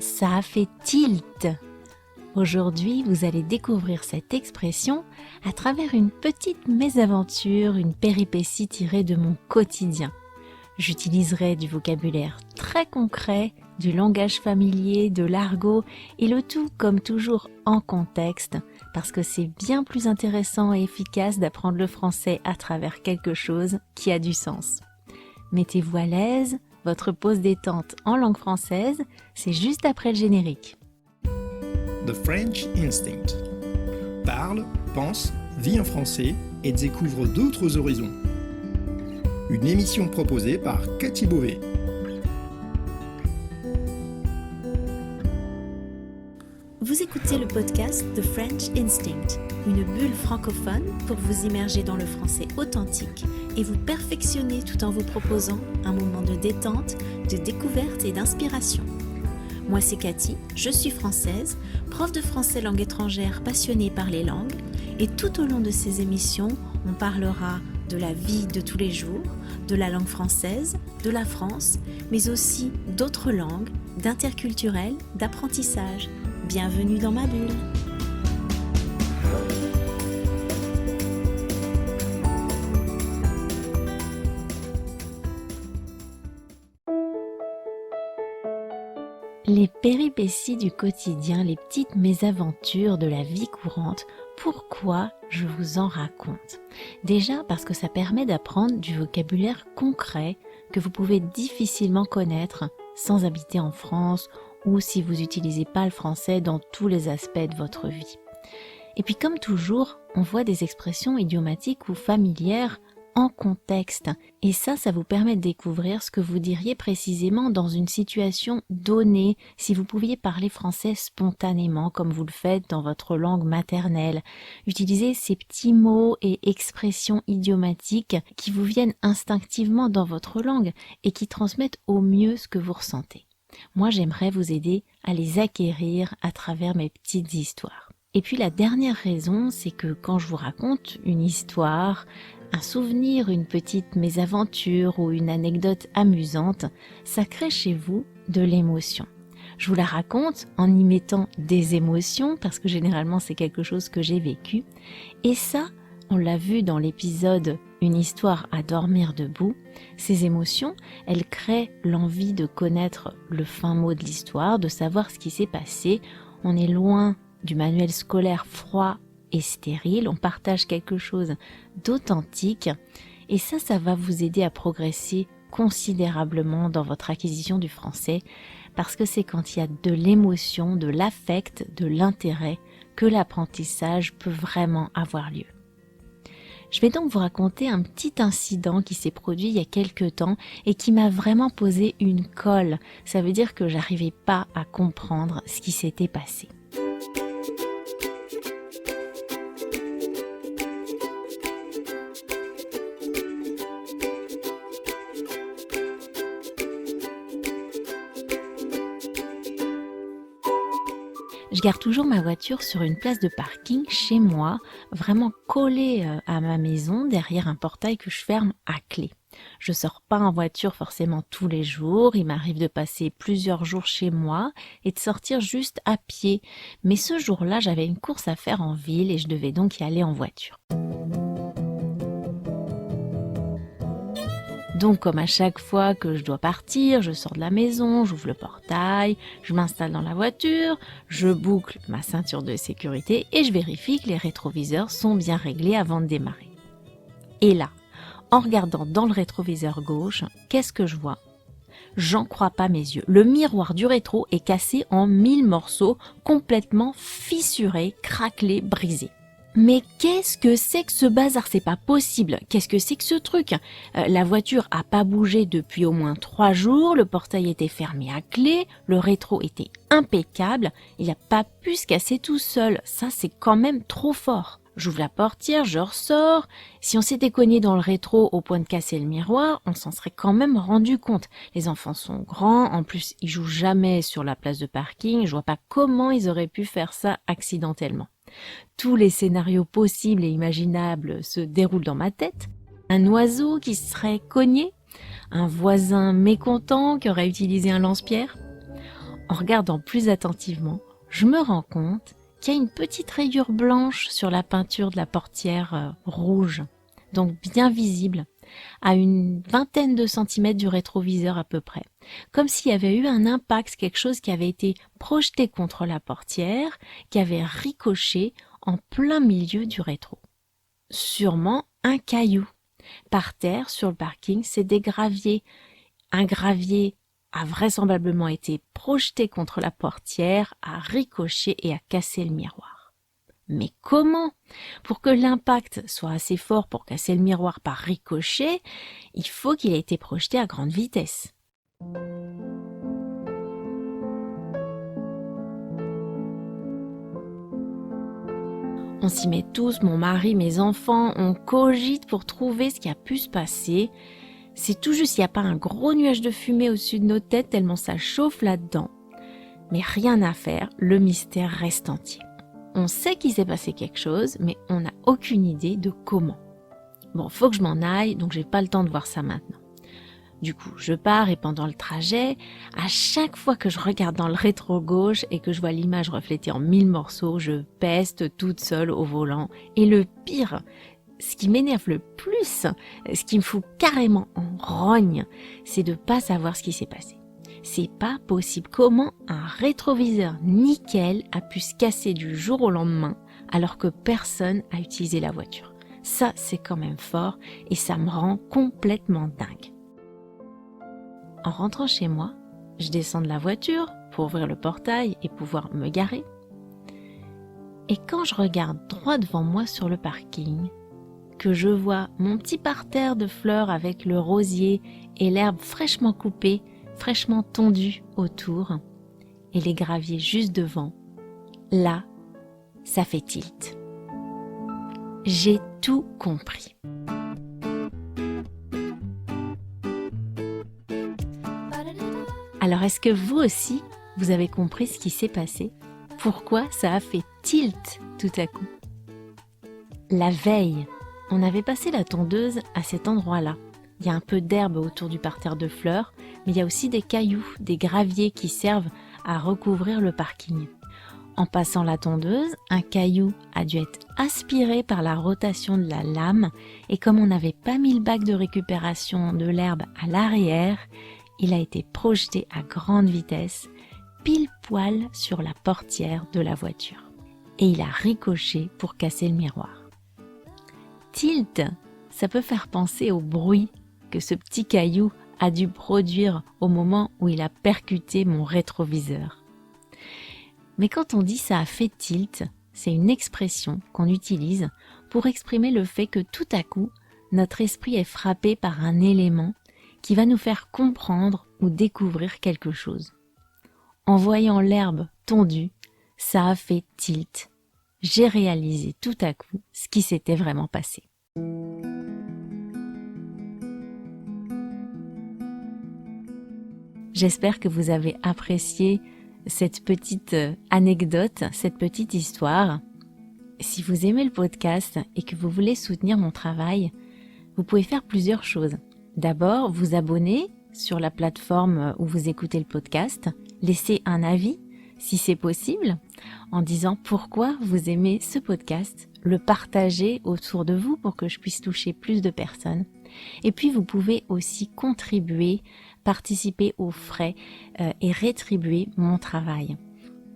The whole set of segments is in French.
Ça a fait tilt. Aujourd'hui, vous allez découvrir cette expression à travers une petite mésaventure, une péripétie tirée de mon quotidien. J'utiliserai du vocabulaire très concret, du langage familier, de l'argot et le tout comme toujours en contexte parce que c'est bien plus intéressant et efficace d'apprendre le français à travers quelque chose qui a du sens. Mettez-vous à l'aise, votre pause détente en langue française, c'est juste après le générique. The French Instinct. Parle, pense, vis en français et découvre d'autres horizons. Une émission proposée par Cathy Beauvais. Vous écoutez le podcast The French Instinct, une bulle francophone pour vous immerger dans le français authentique et vous perfectionner tout en vous proposant un moment de détente, de découverte et d'inspiration. Moi c'est Cathy, je suis française, prof de français langue étrangère passionnée par les langues et tout au long de ces émissions, on parlera de la vie de tous les jours, de la langue française, de la France, mais aussi d'autres langues, d'interculturel, d'apprentissage. Bienvenue dans ma bulle. Les péripéties du quotidien, les petites mésaventures de la vie courante, pourquoi je vous en raconte? Déjà parce que ça permet d'apprendre du vocabulaire concret que vous pouvez difficilement connaître sans habiter en France ou si vous n'utilisez pas le français dans tous les aspects de votre vie. Et puis comme toujours, on voit des expressions idiomatiques ou familières en contexte. Et ça vous permet de découvrir ce que vous diriez précisément dans une situation donnée, si vous pouviez parler français spontanément comme vous le faites dans votre langue maternelle. Utilisez ces petits mots et expressions idiomatiques qui vous viennent instinctivement dans votre langue et qui transmettent au mieux ce que vous ressentez. Moi, j'aimerais vous aider à les acquérir à travers mes petites histoires. Et puis la dernière raison, c'est que quand je vous raconte une histoire, un souvenir, une petite mésaventure ou une anecdote amusante, ça crée chez vous de l'émotion. Je vous la raconte en y mettant des émotions parce que généralement c'est quelque chose que j'ai vécu. Et ça, on l'a vu dans l'épisode Une histoire à dormir debout, ces émotions, elles créent l'envie de connaître le fin mot de l'histoire, de savoir ce qui s'est passé. On est loin du manuel scolaire froid et stérile, on partage quelque chose d'authentique et ça va vous aider à progresser considérablement dans votre acquisition du français parce que c'est quand il y a de l'émotion, de l'affect, de l'intérêt que l'apprentissage peut vraiment avoir lieu. Je vais donc vous raconter un petit incident qui s'est produit il y a quelques temps et qui m'a vraiment posé une colle. Ça veut dire que j'arrivais pas à comprendre ce qui s'était passé. Je gare toujours ma voiture sur une place de parking chez moi, vraiment collée à ma maison, derrière un portail que je ferme à clé. Je sors pas en voiture forcément tous les jours, il m'arrive de passer plusieurs jours chez moi et de sortir juste à pied. Mais ce jour-là, j'avais une course à faire en ville et je devais donc y aller en voiture. Donc comme à chaque fois que je dois partir, je sors de la maison, j'ouvre le portail, je m'installe dans la voiture, je boucle ma ceinture de sécurité et je vérifie que les rétroviseurs sont bien réglés avant de démarrer. Et là, en regardant dans le rétroviseur gauche, qu'est-ce que je vois ? J'en crois pas mes yeux. Le miroir du rétro est cassé en 1000 morceaux, complètement fissuré, craquelé, brisé. Mais qu'est-ce que c'est que ce bazar? C'est pas possible. Qu'est-ce que c'est que ce truc? La voiture a pas bougé depuis au moins 3 jours, le portail était fermé à clé, le rétro était impeccable, il a pas pu se casser tout seul. Ça, c'est quand même trop fort. J'ouvre la portière, je ressors. Si on s'était cogné dans le rétro au point de casser le miroir, on s'en serait quand même rendu compte. Les enfants sont grands, en plus ils jouent jamais sur la place de parking, je vois pas comment ils auraient pu faire ça accidentellement. Tous les scénarios possibles et imaginables se déroulent dans ma tête. Un oiseau qui se serait cogné, un voisin mécontent qui aurait utilisé un lance-pierre. En regardant plus attentivement, je me rends compte qu'il y a une petite rayure blanche sur la peinture de la portière rouge, donc bien visible, à une vingtaine de centimètres du rétroviseur à peu près. Comme s'il y avait eu un impact, quelque chose qui avait été projeté contre la portière, qui avait ricoché en plein milieu du rétro. Sûrement un caillou. Par terre, sur le parking, c'est des graviers. Un gravier a vraisemblablement été projeté contre la portière, a ricoché et a cassé le miroir. Mais comment? Pour que l'impact soit assez fort pour casser le miroir par ricochet, il faut qu'il ait été projeté à grande vitesse. On s'y met tous, mon mari, mes enfants, on cogite pour trouver ce qui a pu se passer. C'est tout juste, il n'y a pas un gros nuage de fumée au-dessus de nos têtes tellement ça chauffe là-dedans. Mais rien à faire, le mystère reste entier. On sait qu'il s'est passé quelque chose, mais on n'a aucune idée de comment. Bon, faut que je m'en aille, donc j'ai pas le temps de voir ça maintenant. Du coup, je pars et pendant le trajet, à chaque fois que je regarde dans le rétro gauche et que je vois l'image reflétée en 1000 morceaux, je peste toute seule au volant. Et le pire, ce qui m'énerve le plus, ce qui me fout carrément en rogne, c'est de pas savoir ce qui s'est passé. C'est pas possible. Comment un rétroviseur nickel a pu se casser du jour au lendemain alors que personne a utilisé la voiture? Ça, c'est quand même fort et ça me rend complètement dingue. En rentrant chez moi, je descends de la voiture pour ouvrir le portail et pouvoir me garer. Et quand je regarde droit devant moi sur le parking, que je vois mon petit parterre de fleurs avec le rosier et l'herbe fraîchement coupée, fraîchement tondue autour, et les graviers juste devant, là, ça fait tilt. J'ai tout compris. Alors, est-ce que vous aussi, vous avez compris ce qui s'est passé? Pourquoi ça a fait tilt tout à coup? La veille, on avait passé la tondeuse à cet endroit-là. Il y a un peu d'herbe autour du parterre de fleurs, mais il y a aussi des cailloux, des graviers qui servent à recouvrir le parking. En passant la tondeuse, un caillou a dû être aspiré par la rotation de la lame et comme on n'avait pas mis le bac de récupération de l'herbe à l'arrière, il a été projeté à grande vitesse, pile poil sur la portière de la voiture. Et il a ricoché pour casser le miroir. Tilt, ça peut faire penser au bruit que ce petit caillou a dû produire au moment où il a percuté mon rétroviseur. Mais quand on dit ça a fait tilt, c'est une expression qu'on utilise pour exprimer le fait que tout à coup, notre esprit est frappé par un élément qui va nous faire comprendre ou découvrir quelque chose. En voyant l'herbe tondue, ça a fait tilt. J'ai réalisé tout à coup ce qui s'était vraiment passé. J'espère que vous avez apprécié cette petite anecdote, cette petite histoire. Si vous aimez le podcast et que vous voulez soutenir mon travail, vous pouvez faire plusieurs choses. D'abord, vous abonner sur la plateforme où vous écoutez le podcast, laisser un avis si c'est possible, en disant pourquoi vous aimez ce podcast, le partager autour de vous pour que je puisse toucher plus de personnes. Et puis vous pouvez aussi contribuer, participer aux frais et rétribuer mon travail.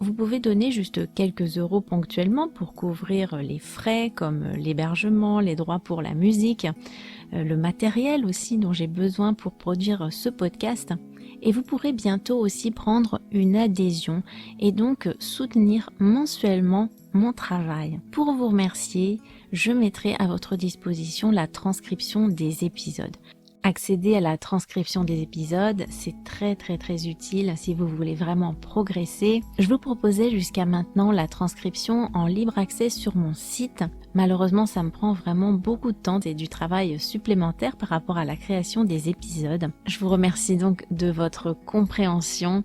Vous pouvez donner juste quelques euros ponctuellement pour couvrir les frais comme l'hébergement, les droits pour la musique, le matériel aussi dont j'ai besoin pour produire ce podcast. Et vous pourrez bientôt aussi prendre une adhésion et donc soutenir mensuellement mon travail. Pour vous remercier, je mettrai à votre disposition la transcription des épisodes. Accéder à la transcription des épisodes, c'est très utile si vous voulez vraiment progresser. Je vous proposais jusqu'à maintenant la transcription en libre accès sur mon site. Malheureusement, ça me prend vraiment beaucoup de temps et du travail supplémentaire par rapport à la création des épisodes. Je vous remercie donc de votre compréhension.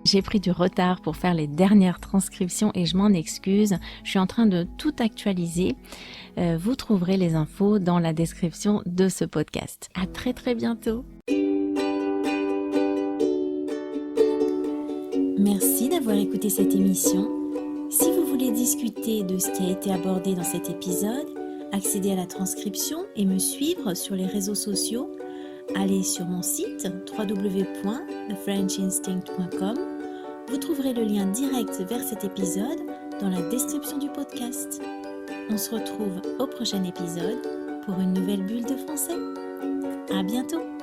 J'ai pris du retard pour faire les dernières transcriptions et je m'en excuse. Je suis en train de tout actualiser. Vous trouverez les infos dans la description de ce podcast. À très bientôt. écouté cette émission. Si vous voulez discuter de ce qui a été abordé dans cet épisode, accéder à la transcription et me suivre sur les réseaux sociaux, allez sur mon site www.thefrenchinstinct.com. Vous trouverez le lien direct vers cet épisode dans la description du podcast. On se retrouve au prochain épisode pour une nouvelle bulle de français. À bientôt!